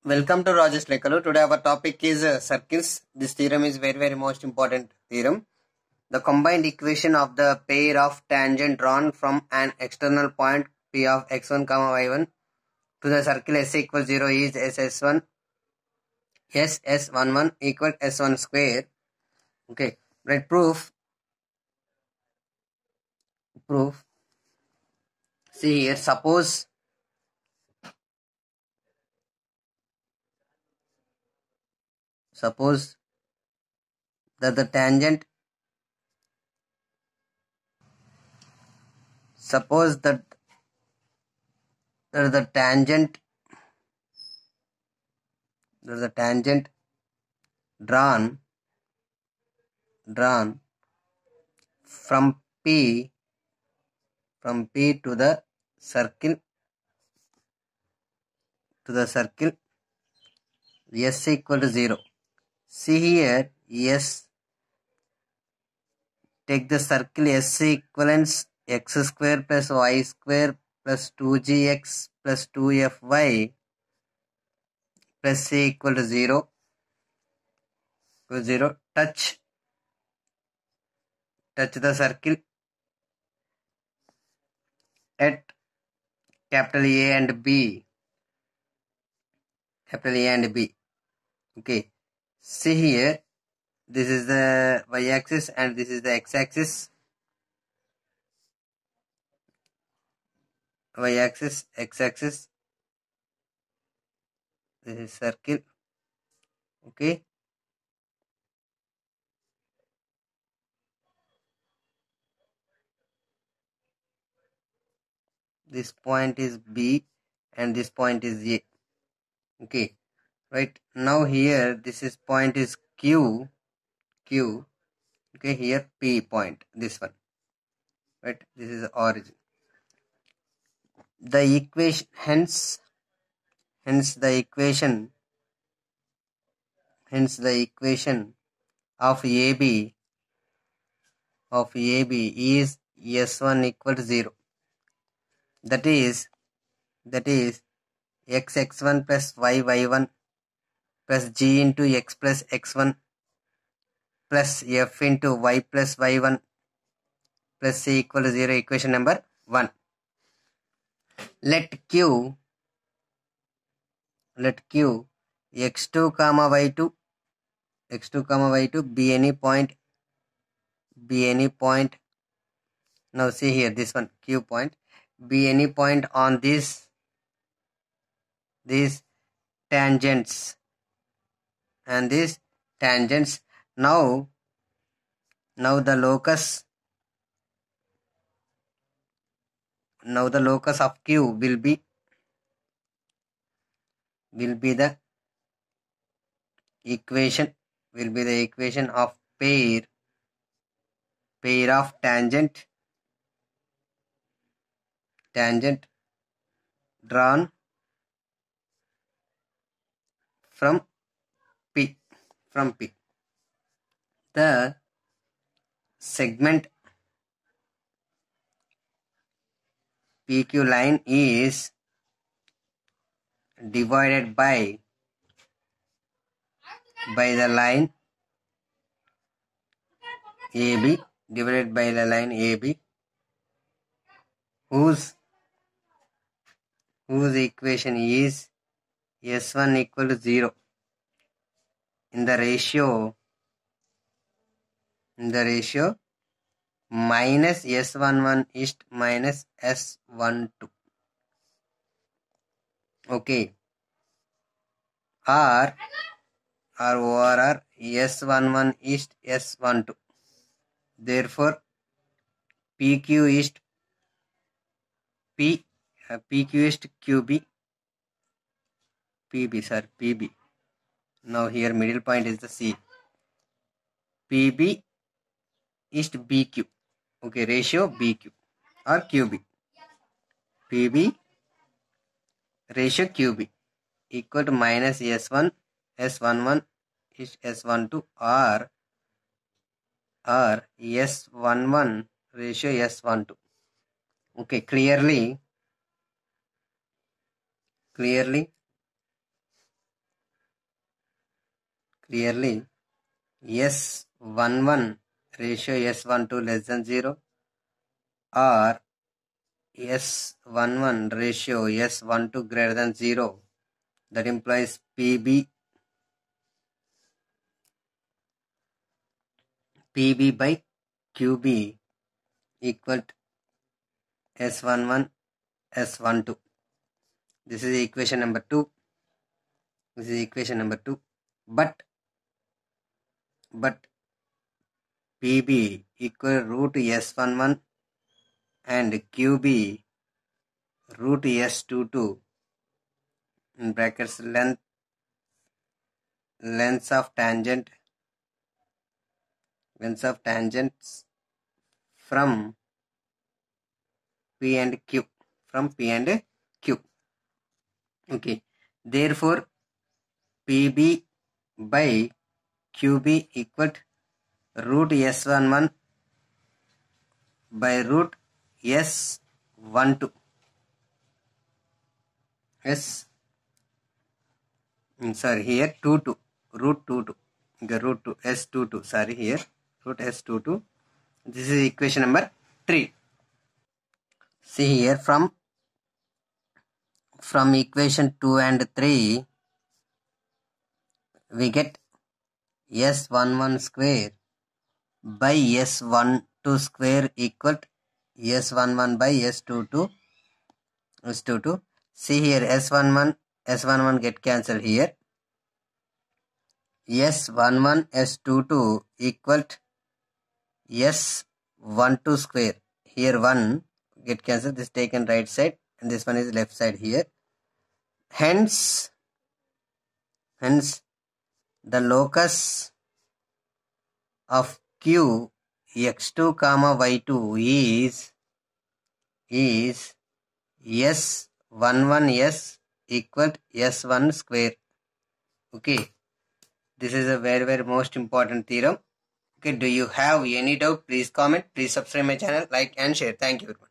Welcome to Rogers Lekalu. Today our topic is circles. This theorem is very most important theorem. The combined equation of the pair of tangent drawn from an external point P of x1, y1 to the circle S equals 0 is SS1 SS11 equal S1 square. Okay, right. Proof. See here, suppose that the tangent the tangent drawn from P to the circle S equal to 0. See here, S, take the circle S equivalents x square plus y square plus 2gx plus 2fy plus c equal to 0. Touch the circle at capital A and B. Okay. See here, this is the y-axis and this is the x-axis. Y-axis, x-axis. This is circle. Okay. This point is B and this point is A. Okay. Right. Now here this is point is Q. Okay. Here P point. This one. Right. This is the origin. The equation hence the equation of AB is S1 equal to 0. That is x1 plus y1 plus g into x plus x1 plus f into y plus y1 plus c equal to 0. Equation number 1. Let q x2 comma y2 be any point. Now see here, this one q point be any point on these tangents and these tangents. Now the locus of q will be the equation of pair of tangent drawn from P. The segment PQ line is divided by the line AB, whose equation is S1 equal to 0 in the ratio minus S11 is minus S12. Okay. Or ORR S11 is S12. Therefore, PQ is QB. PB. Now here middle point is the C. PB is BQ. Okay, ratio BQ or QB. PB ratio QB equal to minus S1 S11 is S12 or S11 ratio S12. Okay, clearly clearly S11 ratio S12 less than 0 or S11 ratio S12 greater than 0. That implies PB by QB equal to S11 S12. This is equation number 2. But PB equal root S11 and QB root S22 in brackets lengths of tangents from P and Q. Okay. Therefore, PB by QB equal to root S11 by root S12. Here 22 root 22. The root 2 S22. Sorry, here root S22. This is equation number 3. See here from equation 2 and 3 we get S11 square by S12 square equal to S11 by S22. See here S11 get cancelled here. S11 S22 equal to S12 square. Here 1 get cancelled. This taken right side and this one is left side here. Hence the locus of Q x2 comma y2 is S11 equal to S1 square. Okay. This is a very, very most important theorem. Okay. Do you have any doubt? Please comment. Please subscribe my channel, like and share. Thank you very much.